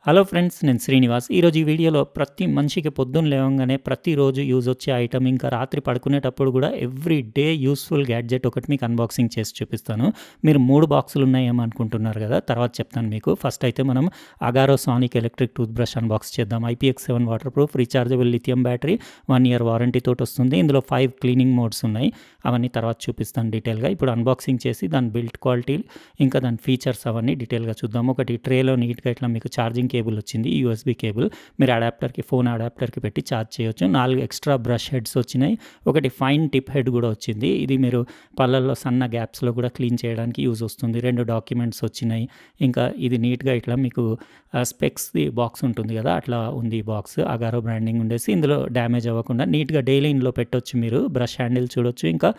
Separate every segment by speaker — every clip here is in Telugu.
Speaker 1: హలో ఫ్రెండ్స్, నేను శ్రీనివాస్. ఈరోజు ఈ వీడియోలో ప్రతి మనిషికి పొద్దున్న లేవంగానే ప్రతిరోజు యూజ్ వచ్చే ఐటమ్, ఇంకా రాత్రి పడుకునేటప్పుడు కూడా ఎవ్రీ డే యూస్ఫుల్ గ్యాడ్జెట్ ఒకటి మీకు అన్బాక్సింగ్ చేసి చూపిస్తాను. మీరు 3 బాక్సులు ఉన్నాయేమో అనుకుంటున్నారు కదా, తర్వాత చెప్తాను మీకు. ఫస్ట్ అయితే మనం Agaro sonic electric tooth brush unbox చేద్దాం. IPX7 water proof, rechargeable lithium battery, 1 year warranty తోటి వస్తుంది. ఇందులో 5 క్లీనింగ్ మోడ్స్ ఉన్నాయి. అవన్నీ తర్వాత చూపిస్తాను డీటెయిల్గా. ఇప్పుడు అన్బాక్సింగ్ చేసి దాని బిల్డ్ క్వాలిటీ, ఇంకా దాని ఫీచర్స్ అవన్నీ డీటెయిల్గా చూద్దాం. ఒకటి ట్రేలో నీట్గా ఇట్లా మీకు ఛార్జింగ్ కేబుల్ వచ్చింది, యూఎస్బి కేబుల్. మీరు అడాప్టర్కి, ఫోన్ అడాప్టర్కి పెట్టి ఛార్జ్ చేయొచ్చు. 4 ఎక్స్ట్రా బ్రష్ హెడ్స్ వచ్చినాయి. ఒకటి ఫైన్ టిప్ హెడ్ కూడా వచ్చింది. ఇది మీరు పళ్ళల్లో సన్న గ్యాప్స్లో కూడా క్లీన్ చేయడానికి యూజ్ వస్తుంది. 2 డాక్యుమెంట్స్ వచ్చినాయి. ఇంకా ఇది నీట్గా ఇట్లా మీకు స్పెక్స్ది బాక్స్ ఉంటుంది కదా, అట్లా ఉంది ఈ బాక్స్. అగారో బ్రాండింగ్ ఉండేసి ఇందులో డ్యామేజ్ అవ్వకుండా నీట్గా డైలీ ఇందులో పెట్టొచ్చు. మీరు బ్రష్ హ్యాండిల్ చూడొచ్చు. ఇంకా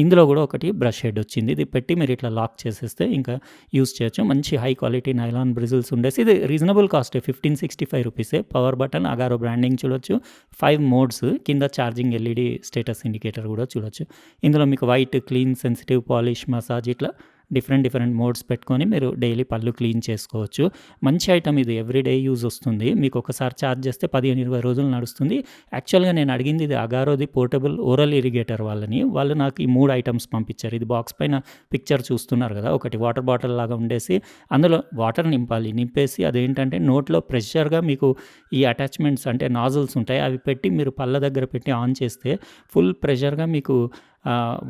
Speaker 1: ఇందులో కూడా ఒకటి బ్రష్ హెడ్ వచ్చింది. ఇది పెట్టి మీరు ఇట్లా లాక్ చేసేస్తే ఇంకా యూజ్ చేయొచ్చు. మంచి హై క్వాలిటీ నైలాన్ బ్రిజిల్స్ ఉండేసి ఇది రీజనబుల్ కాస్ట్, 1565 రూపీసే. పవర్ బటన్, అగారో బ్రాండింగ్ చూడొచ్చు. 5 మోడ్స్, కింద ఛార్జింగ్ LED స్టేటస్ ఇండికేటర్ కూడా చూడొచ్చు. ఇందులో మీకు white, clean, sensitive, polish, massage ఇట్లా డిఫరెంట్ మోడ్స్ పెట్టుకొని మీరు డైలీ పళ్ళు క్లీన్ చేసుకోవచ్చు. మంచి ఐటమ్ ఇది, ఎవ్రీడే యూజ్ వస్తుంది. మీకు ఒకసారి ఛార్జ్ చేస్తే 15-20 రోజులు నడుస్తుంది. యాక్చువల్గా నేను అడిగింది ఇది అగారోది పోర్టబుల్ ఓరల్ ఇరిగేటర్ వాళ్ళని. వాళ్ళు నాకు ఈ 3 ఐటమ్స్ పంపించారు. ఇది బాక్స్ పైన పిక్చర్ చూస్తున్నారు కదా, ఒకటి వాటర్ బాటిల్ లాగా ఉండేసి అందులో వాటర్ నింపాలి. నింపేసి అదేంటంటే నోట్లో ప్రెషర్గా మీకు ఈ అటాచ్మెంట్స్ అంటే నాజిల్స్ ఉంటాయి, అవి పెట్టి మీరు పళ్ళ దగ్గర పెట్టి ఆన్ చేస్తే ఫుల్ ప్రెషర్గా మీకు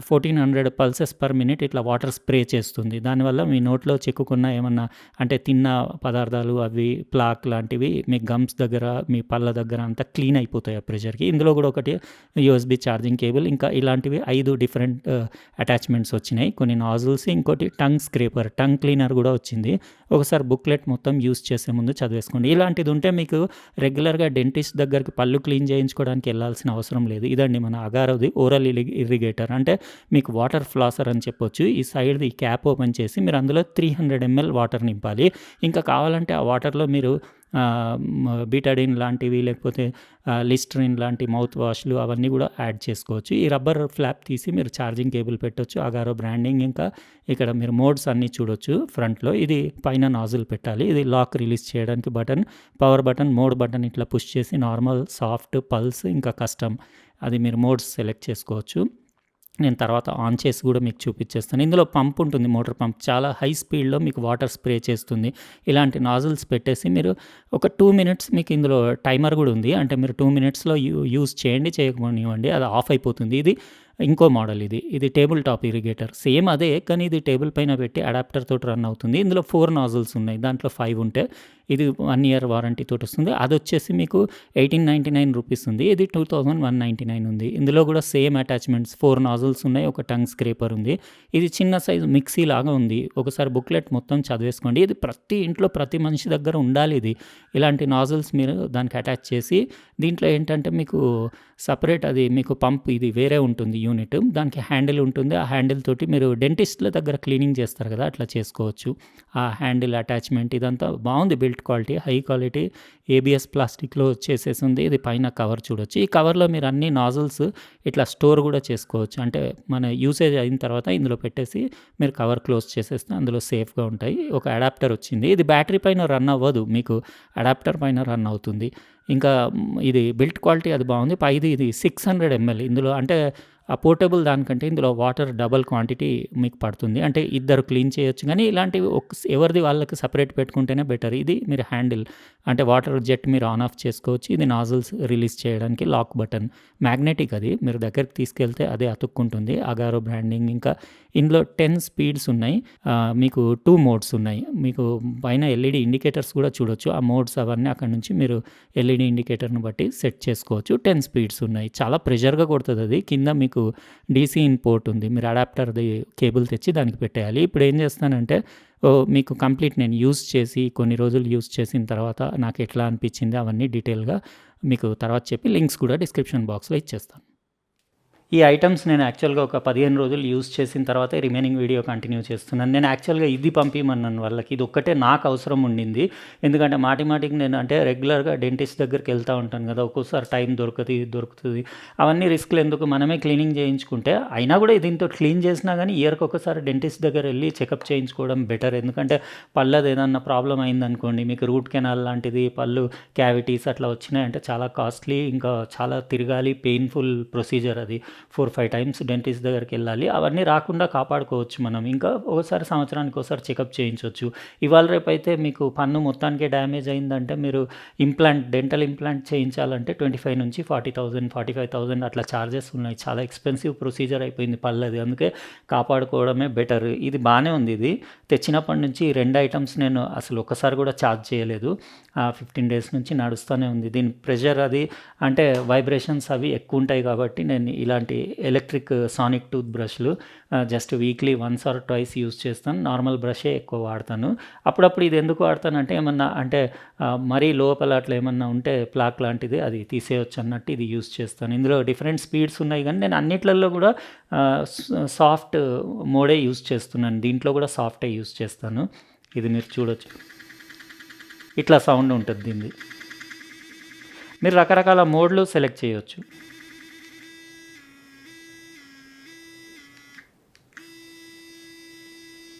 Speaker 1: 1400 పల్సెస్ పర్ మినిట్ ఇట్లా వాటర్ స్ప్రే చేస్తుంది. దానివల్ల మీ నోట్లో చిక్కుకున్న ఏమన్నా అంటే తిన్న పదార్థాలు, అవి ప్లాక్ లాంటివి మీ గమ్స్ దగ్గర, మీ పళ్ళ దగ్గర అంతా క్లీన్ అయిపోతాయి ఆ ప్రెషర్కి. ఇందులో కూడా ఒకటి USB ఛార్జింగ్ కేబుల్, ఇంకా ఇలాంటివి 5 డిఫరెంట్ అటాచ్మెంట్స్ వచ్చినాయి. కొన్ని నాజిల్స్, ఇంకోటి టంగ్ స్క్రేపర్, టంగ్ క్లీనర్ కూడా వచ్చింది. ఒకసారి బుక్లెట్ మొత్తం యూస్ చేసే ముందు చదివేసుకోండి. ఇలాంటిది ఉంటే మీకు రెగ్యులర్గా డెంటిస్ట్ దగ్గరికి పళ్ళు క్లీన్ చేయించుకోవడానికి వెళ్ళాల్సిన అవసరం లేదు. ఇదండి మన అగారోది ఓరల్ ఇరిగేటర్. అంటే మీకు వాటర్ ఫ్లాసర్ అని చెప్పొచ్చు. ఈ సైడ్ది క్యాప్ ఓపెన్ చేసి మీరు అందులో 300 ml వాటర్ నింపాలి. ఇంకా కావాలంటే ఆ వాటర్లో మీరు బీటాడిన్ లాంటివి, లేకపోతే లిస్టరిన్ లాంటి మౌత్ వాష్లు అవన్నీ కూడా యాడ్ చేసుకోవచ్చు. ఈ రబ్బర్ ఫ్లాప్ తీసి మీరు ఛార్జింగ్ కేబుల్ పెట్టొచ్చు. అగారో బ్రాండింగ్, ఇంకా ఇక్కడ మీరు మోడ్స్ అన్నీ చూడొచ్చు. ఫ్రంట్లో ఇది పైన నాజిల్ పెట్టాలి. ఇది లాక్ రిలీజ్ చేయడానికి button, power button, mode button ఇట్లా పుష్ చేసి నార్మల్, సాఫ్ట్, పల్స్, ఇంకా కస్టమ్ అది మీరు మోడ్స్ సెలెక్ట్ చేసుకోవచ్చు. నేను తర్వాత ఆన్ చేసి కూడా మీకు చూపించేస్తాను. ఇందులో పంప్ ఉంటుంది, మోటార్ పంప్. చాలా హై స్పీడ్లో మీకు వాటర్ స్ప్రే చేస్తుంది. ఇలాంటి నాజిల్స్ పెట్టేసి మీరు ఒక 2 మినిట్స్, మీకు ఇందులో టైమర్ కూడా ఉంది. అంటే మీరు 2 మినిట్స్లో యూజ్ చేయండి, చేయకపోనివ్వండి, అది ఆఫ్ అయిపోతుంది. ఇది ఇంకో మోడల్. ఇది టేబుల్ టాప్ ఇరిగేటర్, సేమ్ అదే, కానీ ఇది టేబుల్ పైన పెట్టి అడాప్టర్ తోటి రన్ అవుతుంది. ఇందులో 4 నాజిల్స్ ఉన్నాయి, దాంట్లో 5 ఉంటే ఇది 1 ఇయర్ వారంటీ తోటి వస్తుంది. అది వచ్చేసి మీకు 1899 రూపీస్ ఉంది. ఇది 2199 ఉంది. ఇందులో కూడా సేమ్ అటాచ్మెంట్స్, 4 నాజిల్స్ ఉన్నాయి, ఒక టంగ్ స్క్రేపర్ ఉంది. ఇది చిన్న సైజు మిక్సీ లాగా ఉంది. ఒకసారి బుక్లెట్ మొత్తం చదివేసుకోండి. ఇది ప్రతి ఇంట్లో, ప్రతి మనిషి దగ్గర ఉండాలి. ఇది ఇలాంటి నాజిల్స్ మీరు దానికి అటాచ్ చేసి, దీంట్లో ఏంటంటే మీకు సపరేట్ అది మీకు పంప్, ఇది వేరే ఉంటుంది యూనిట్, దానికి హ్యాండిల్ ఉంటుంది. ఆ హ్యాండిల్ తోటి మీరు డెంటిస్ట్ల దగ్గర క్లీనింగ్ చేస్తారు కదా, అట్లా చేసుకోవచ్చు. ఆ హ్యాండిల్ అటాచ్మెంట్ ఇదంతా బాగుంది. Built quality, high quality, ABS ప్లాస్టిక్లో చేసేసింది. ఇది పైన కవర్ చూడొచ్చు. ఈ కవర్లో మీరు అన్ని నాజిల్స్ ఇట్లా స్టోర్ కూడా చేసుకోవచ్చు. అంటే మన యూసేజ్ అయిన తర్వాత ఇందులో పెట్టేసి మీరు కవర్ క్లోజ్ చేసేస్తే అందులో సేఫ్గా ఉంటాయి. ఒక అడాప్టర్ వచ్చింది. ఇది బ్యాటరీ పైన రన్ అవ్వదు, మీకు అడాప్టర్ పైన రన్ అవుతుంది. ఇంకా ఇది బిల్ట్ క్వాలిటీ అది బాగుంది. పైది ఇది 600 ml. ఇందులో అంటే ఆ పోర్టబుల్ దానికంటే ఇందులో వాటర్ డబల్ క్వాంటిటీ మీకు పడుతుంది. అంటే ఇద్దరు క్లీన్ చేయొచ్చు, కానీ ఇలాంటివి ఎవరిది వాళ్ళకి సపరేట్ పెట్టుకుంటేనే బెటర్. ఇది మీరు హ్యాండిల్ అంటే వాటర్ జెట్ మీరు ఆన్ ఆఫ్ చేసుకోవచ్చు. ఇది నాజిల్స్ రిలీజ్ చేయడానికి లాక్ బటన్, మ్యాగ్నెటిక్. అది మీరు దగ్గరికి తీసుకెళ్తే అదే అతుక్కుంటుంది. అగారో బ్రాండింగ్. ఇంకా ఇందులో 10 స్పీడ్స్ ఉన్నాయి. మీకు 2 మోడ్స్ ఉన్నాయి. మీకు పైన LED ఇండికేటర్స్ కూడా చూడొచ్చు. ఆ మోడ్స్ అవన్నీ అక్కడ నుంచి మీరు LED ఇండికేటర్ను బట్టి సెట్ చేసుకోవచ్చు. 10 స్పీడ్స్ ఉన్నాయి. చాలా ప్రెషర్గా కొడుతుంది అది. కింద మీకు DC ఇన్పోర్ట్ ఉంది. మీరు అడాప్టర్ది కేబుల్ తెచ్చి దానికి పెట్టేయాలి. ఇప్పుడు ఏం చేస్తానంటే మీకు కంప్లీట్ నేను యూజ్ చేసి కొన్ని రోజులు యూజ్ చేసిన తర్వాత నాకు ఎట్లా అనిపించింది అవన్నీ డీటెయిల్గా మీకు తర్వాత చెప్పి లింక్స్ కూడా డిస్క్రిప్షన్ బాక్స్లో ఇచ్చేస్తాను. ఈ ఐటమ్స్ నేను యాక్చువల్గా ఒక 15 రోజులు యూజ్ చేసిన తర్వాత రిమైనింగ్ వీడియో కంటిన్యూ చేస్తున్నాను. నేను యాక్చువల్గా ఇది పంపిమన్నాను వాళ్ళకి. ఇది ఒక్కటే నాకు అవసరం ఉండింది. ఎందుకంటే మాటికి నేను అంటే రెగ్యులర్గా డెంటిస్ట్ దగ్గరికి వెళ్తూ ఉంటాను కదా, ఒక్కోసారి టైం దొరుకుతుంది. అవన్నీ రిస్క్లు ఎందుకు, మనమే క్లీనింగ్ చేయించుకుంటే, అయినా కూడా దీంతో క్లీన్ చేసినా కానీ ఇయర్కి ఒకసారి డెంటిస్ట్ దగ్గర వెళ్ళి చెకప్ చేయించుకోవడం బెటర్. ఎందుకంటే పళ్ళది ఏదన్నా ప్రాబ్లం అయిందనుకోండి, మీకు రూట్ కెనాల్ లాంటిది, పళ్ళు క్యావిటీస్ అట్లా వచ్చినాయంటే చాలా కాస్ట్లీ, ఇంకా చాలా తిరగాలి, పెయిన్ఫుల్ ప్రొసీజర్ అది. 4-5 టైమ్స్ డెంటిస్ట్ దగ్గరికి వెళ్ళాలి. అవన్నీ రాకుండా కాపాడుకోవచ్చు మనం. ఇంకా ఒకసారి సంవత్సరానికి ఒకసారి చెకప్ చేయించవచ్చు. ఇవాళ రేపైతే మీకు పన్ను మొత్తానికే డ్యామేజ్ అయిందంటే మీరు డెంటల్ ఇంప్లాంట్ చేయించాలంటే 25 నుంచి 40,000, 45,000 అట్లా ఛార్జెస్ ఉన్నాయి. చాలా ఎక్స్పెన్సివ్ ప్రొసీజర్ అయిపోయింది పళ్ళది. అందుకే కాపాడుకోవడమే బెటర్. ఇది బాగానే ఉంది. ఇది తెచ్చినప్పటి నుంచి 2 ఐటమ్స్ నేను అసలు ఒక్కసారి కూడా ఛార్జ్ చేయలేదు. 15 డేస్ నుంచి నడుస్తూనే ఉంది. దీని ప్రెషర్ అది అంటే వైబ్రేషన్స్ అవి ఎక్కువ ఉంటాయి కాబట్టి నేను ఇలాంటి ఎలక్ట్రిక్ సానిక్ టూత్ బ్రష్లు జస్ట్ వీక్లీ 1 or 2 యూజ్ చేస్తాను. నార్మల్ బ్రషే ఎక్కువ వాడతాను. అప్పుడప్పుడు ఇది ఎందుకు వాడతానంటే ఏమన్నా అంటే మరీ లోపల అట్లా ఏమన్నా ఉంటే ప్లాక్ లాంటిది అది తీసేయచ్చు అన్నట్టు ఇది యూజ్ చేస్తాను. ఇందులో డిఫరెంట్ స్పీడ్స్ ఉన్నాయి కానీ నేను అన్నిట్లలో కూడా సాఫ్ట్ మోడే యూజ్ చేస్తున్నాను. దీంట్లో కూడా సాఫ్టే యూజ్ చేస్తాను. ఇది మీరు చూడొచ్చు, ఇట్లా సౌండ్ ఉంటుంది దీన్ని. మీరు రకరకాల మోడ్లు సెలెక్ట్ చేయొచ్చు.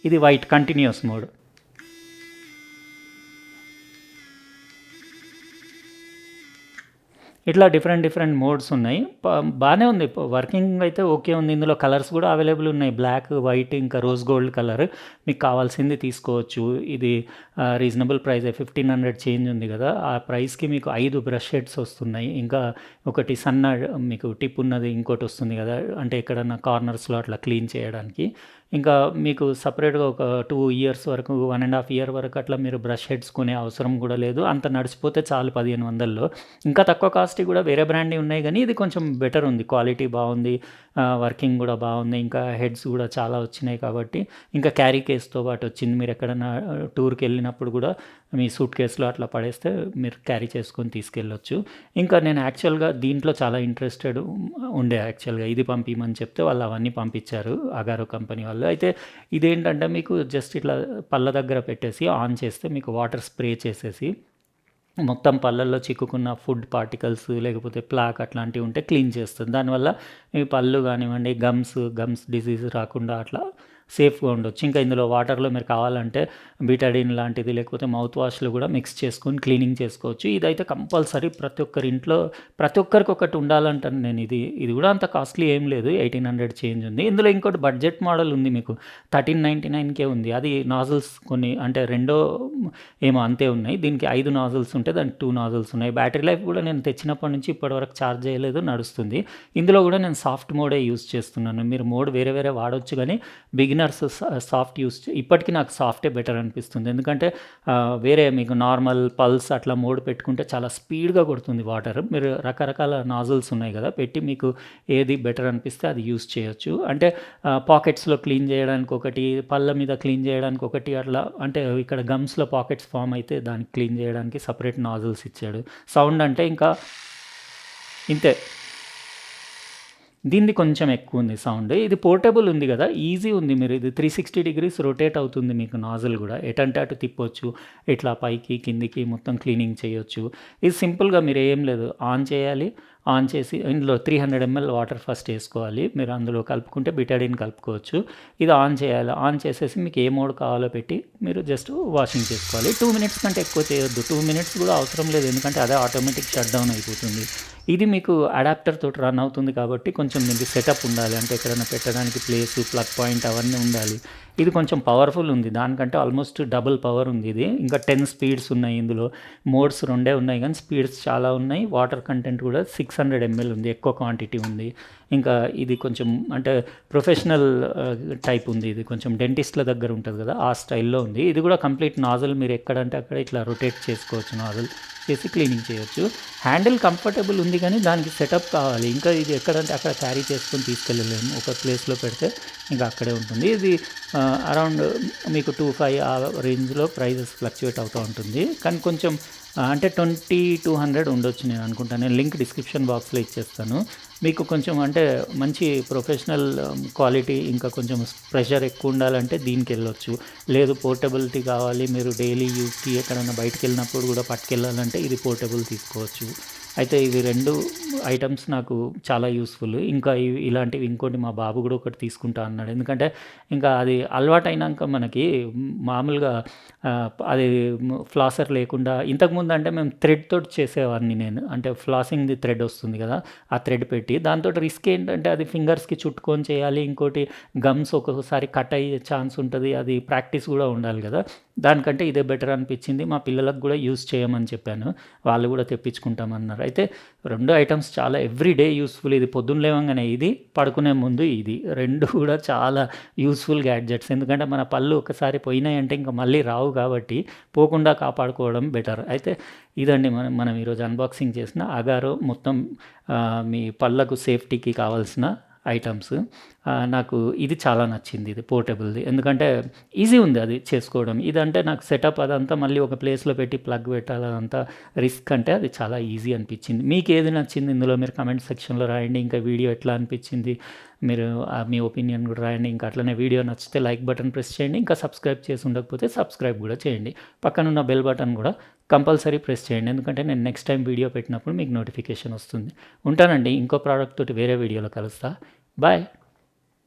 Speaker 1: ఇది వైట్ కంటిన్యూస్ మోడ్. ఇట్లా డిఫరెంట్ మోడ్స్ ఉన్నాయి. బాగానే ఉంది. వర్కింగ్ అయితే ఓకే ఉంది. ఇందులో కలర్స్ కూడా అవైలబుల్ ఉన్నాయి. బ్లాక్, వైట్, ఇంకా రోజ్ గోల్డ్ కలర్. మీకు కావాల్సింది తీసుకోవచ్చు. ఇది రీజనబుల్ ప్రైజే, 1500 చేంజ్ ఉంది కదా, ఆ ప్రైస్కి మీకు 5 బ్రష్ హెడ్స్ వస్తున్నాయి. ఇంకా ఒకటి సన్న మీకు టిప్ ఉన్నది ఇంకోటి వస్తుంది కదా, అంటే ఎక్కడన్నా కార్నర్స్లో అట్లా క్లీన్ చేయడానికి. ఇంకా మీకు సపరేట్గా ఒక 2 ఇయర్స్ వరకు, 1.5 ఇయర్ వరకు అట్లా మీరు బ్రష్ హెడ్స్ కొనే అవసరం కూడా లేదు. అంత నడిచిపోతే చాలు 1500లో. ఇంకా తక్కువ కాస్ట్ కూడా వేరే బ్రాండ్వి ఉన్నాయి కానీ ఇది కొంచెం బెటర్ ఉంది. క్వాలిటీ బాగుంది, వర్కింగ్ కూడా బాగుంది. ఇంకా హెడ్స్ కూడా చాలా వచ్చినాయి కాబట్టి, ఇంకా క్యారీ కేస్తో పాటు వచ్చింది. మీరు ఎక్కడైనా టూర్కి వెళ్ళినప్పుడు కూడా మీ సూట్ కేసులో అట్లా పడేస్తే మీరు క్యారీ చేసుకొని తీసుకెళ్ళొచ్చు. ఇంకా నేను యాక్చువల్గా దీంట్లో చాలా ఇంట్రెస్టెడ్ ఉండే. యాక్చువల్గా ఇది పంపించమని చెప్తే వాళ్ళు అవన్నీ పంపించారు, అగారో కంపెనీ వాళ్ళు. అయితే ఇదేంటంటే మీకు జస్ట్ ఇట్లా పళ్ళ దగ్గర పెట్టేసి ఆన్ చేస్తే మీకు వాటర్ స్ప్రే చేసేసి మొత్తం పళ్ళల్లో చిక్కుకున్న ఫుడ్ పార్టికల్స్ లేకపోతే ప్లాక్ అట్లాంటివి ఉంటే క్లీన్ చేస్తుంది. దానివల్ల మీ పళ్ళు కానివ్వండి, గమ్స్ డిసీజ్ రాకుండా అట్లా సేఫ్గా ఉండొచ్చు. ఇంకా ఇందులో వాటర్లో మీరు కావాలంటే బీటాడిన్ లాంటిది లేకపోతే మౌత్ వాష్లు కూడా మిక్స్ చేసుకొని క్లీనింగ్ చేసుకోవచ్చు. ఇదైతే కంపల్సరీ ప్రతి ఒక్కరి ఇంట్లో ప్రతి ఒక్కరికి ఒకటి ఉండాలంటాను నేను. ఇది కూడా అంత కాస్ట్లీ ఏం లేదు, 1800 చేంజ్ ఉంది. ఇందులో ఇంకోటి బడ్జెట్ మోడల్ ఉంది, మీకు 1399కే ఉంది. అది నాజిల్స్ కొన్ని అంటే రెండో ఏమో అంతే ఉన్నాయి. దీనికి 5 నాజిల్స్ ఉంటాయి, దానికి 2 నాజిల్స్ ఉన్నాయి. బ్యాటరీ లైఫ్ కూడా నేను తెచ్చినప్పటి నుంచి ఇప్పటివరకు ఛార్జ్ చేయలేదు, నడుస్తుంది. ఇందులో కూడా నేను సాఫ్ట్ మోడే యూజ్ చేస్తున్నాను. మీరు మోడ్ వేరే వాడవచ్చు కానీ బిగినర్స్ సాఫ్ట్ ఇప్పటికీ నాకు సాఫ్టే బెటర్ అనిపిస్తుంది. ఎందుకంటే వేరే మీకు నార్మల్ పల్స్ అట్లా మోడ్ పెట్టుకుంటే చాలా స్పీడ్గా కొడుతుంది వాటర్. మీరు రకరకాల నాజిల్స్ ఉన్నాయి కదా, పెట్టి మీకు ఏది బెటర్ అనిపిస్తే అది యూజ్ చేయొచ్చు. అంటే పాకెట్స్లో క్లీన్ చేయడానికి ఒకటి, పళ్ళ మీద క్లీన్ చేయడానికి ఒకటి, అట్లా అంటే ఇక్కడ గమ్స్లో పాకెట్స్ ఫామ్ అయితే దానికి క్లీన్ చేయడానికి సపరేట్ నాజిల్స్ ఇచ్చాడు. సౌండ్ అంటే ఇంకా ఇంతే, దీన్ని కొంచెం ఎక్కువ ఉంది సౌండ్. ఇది పోర్టబుల్ ఉంది కదా, ఈజీ ఉంది. మీరు ఇది 360 degrees రొటేట్ అవుతుంది. మీకు నాజిల్ కూడా ఎటంటే అటు తిప్పొచ్చు, ఇట్లా పైకి కిందికి మొత్తం క్లీనింగ్ చేయొచ్చు. ఇది సింపుల్గా మీరు ఏం లేదు, ఆన్ చేయాలి. ఆన్ చేసి ఇందులో 300 ml వాటర్ ఫస్ట్ వేసుకోవాలి. మీరు అందులో కలుపుకుంటే బిటాడిన్ కలుపుకోవచ్చు. ఇది ఆన్ చేయాలి. ఆన్ చేసేసి మీకు ఏ మోడ్ కావాలో పెట్టి మీరు జస్ట్ వాషింగ్ చేసుకోవాలి. 2 minutes కంటే ఎక్కువ చేయొద్దు. 2 minutes కూడా అవసరం లేదు, ఎందుకంటే అదే ఆటోమేటిక్ షట్ డౌన్ అయిపోతుంది. ఇది మీకు అడాప్టర్ తోటి రన్ అవుతుంది కాబట్టి కొంచెం మీకు సెటప్ ఉండాలి. అంటే ఎక్కడైనా పెట్టడానికి ప్లేస్, ప్లగ్ పాయింట్ అవన్నీ ఉండాలి. ఇది కొంచెం పవర్ఫుల్ ఉంది, దానికంటే ఆల్మోస్ట్ డబుల్ పవర్ ఉంది ఇది. ఇంకా 10 స్పీడ్స్ ఉన్నాయి. ఇందులో మోడ్స్ 2 ఉన్నాయి కానీ స్పీడ్స్ చాలా ఉన్నాయి. వాటర్ కంటెంట్ కూడా 600 ml ఉంది, ఎక్కువ క్వాంటిటీ ఉంది. ఇంకా ఇది కొంచెం అంటే ప్రొఫెషనల్ టైప్ ఉంది. ఇది కొంచెం డెంటిస్ట్ల దగ్గర ఉంటుంది కదా, ఆ స్టైల్లో ఉంది. ఇది కూడా కంప్లీట్ నాజల్ మీరు ఎక్కడంటే అక్కడ ఇట్లా రొటేట్ చేసుకోవచ్చు, నాజల్ చేసి క్లీనింగ్ చేయొచ్చు. హ్యాండిల్ కంఫర్టబుల్ ఉంది కానీ దానికి సెటప్ కావాలి. ఇంకా ఇది ఎక్కడంటే అక్కడ క్యారీ చేసుకొని తీసుకెళ్ళలేము, ఒక ప్లేస్లో పెడితే ఇంకా అక్కడే ఉంటుంది. ఇది అరౌండ్ మీకు 2,500 ఆ రేంజ్లో ప్రైజెస్ ఫ్లక్చువేట్ అవుతూ ఉంటుంది. కానీ కొంచెం అంటే 20-200 ఉండొచ్చు నేను అనుకుంటాను. నేను లింక్ డిస్క్రిప్షన్ బాక్స్‌లో ఇచ్చేస్తాను. మీకు కొంచెం అంటే మంచి ప్రొఫెషనల్ క్వాలిటీ ఇంకా కొంచెం ప్రెషర్ ఎక్కువ ఉండాలంటే దీనికెళ్ళొచ్చు. లేదు పోర్టబిలిటీ కావాలి, మీరు డైలీ యూజ్‌కి ఎక్కడైనా బయటికెళ్ళినప్పుడు కూడా పట్టుకెళ్ళాలంటే ఇది పోర్టబుల్ తీసుకోవచ్చు. అయితే ఇవి 2 ఐటెమ్స్ నాకు చాలా యూజ్‌ఫుల్. ఇంకా ఇలాంటివి ఇంకోటి మా బాబు కూడా ఒకటి తీసుకుంటా అన్నాడు. ఎందుకంటే ఇంకా అది అలవాటయినాక మనకి మామూలుగా అది ఫ్లాసర్ లేకుండా ఇంతకుముందు అంటే మేము థ్రెడ్ తోటి చేసేవాడిని నేను. అంటే ఫ్లాసింగ్‌ది థ్రెడ్ వస్తుంది కదా! ఆ థ్రెడ్ పెట్టి దాంతోటి రిస్క్ ఏంటంటే అది ఫింగర్స్‌కి చుట్టుకొని చేయాలి. ఇంకోటి గమ్స్ ఒక్కొక్కసారి కట్ అయ్యే ఛాన్స్ ఉంటది. అది ప్రాక్టీస్ కూడా ఉండాలి కదా! దానికంటే ఇదే బెటర్ అనిపించింది. మా పిల్లలకు కూడా యూజ్ చేయమని చెప్పాను. వాళ్ళు కూడా తెప్పించుకుంటామన్నారు. అయితే 2 ఐటెమ్స్ చాలా ఎవ్రీ డే యూజ్‌ఫుల్. ఇది పొద్దున్న లేవంగానే ఇది, పడుకునే ముందు ఇది. 2 కూడా చాలా యూజ్‌ఫుల్ గ్యాడ్జెట్స్. ఎందుకంటే మన పళ్ళు ఒకసారి పోయినాయంటే ఇంక మళ్ళీ రావు కాబట్టి పోకుండా కాపాడుకోవడం బెటర్. అయితే ఇదండి మనం ఈరోజు అన్బాక్సింగ్ చేసిన అగారో మొత్తం మీ పళ్ళకు సేఫ్టీకి కావాల్సిన ఐటమ్స్. నాకు ఇది చాలా నచ్చింది, ఇది పోర్టబుల్‌ది. ఎందుకంటే ఈజీ ఉంది అది చేసుకోవడం. ఇదంటే నాకు సెటప్ అదంతా మళ్ళీ ఒక ప్లేస్‌లో పెట్టి ప్లగ్ పెట్టాలి, అదంతా రిస్క్ అంటే అది చాలా ఈజీ అనిపించింది. మీకేది నచ్చింది ఇందులో మీరు కామెంట్ సెక్షన్‌లో రాయండి. ఇంకా వీడియో ఎట్లా అనిపించింది మీరు మీ ఒపీనియన్ కూడా రాయండి. ఇంకా అట్లనే వీడియో నచ్చితే లైక్ బటన్ ప్రెస్ చేయండి. ఇంకా సబ్స్క్రైబ్ చేసి ఉండకపోతే సబ్స్క్రైబ్ కూడా చేయండి. పక్కనున్న బెల్ బటన్ కూడా కంపల్సరీ ప్రెస్ చేయండి. ఎందుకంటే నేను నెక్స్ట్ టైం వీడియో పెట్టినప్పుడు మీకు నోటిఫికేషన్ వస్తుంది. ఉంటానండి. ఇంకో ప్రోడక్ట్ తోటి వేరే వీడియోలో కలుస్తా. బాయ్.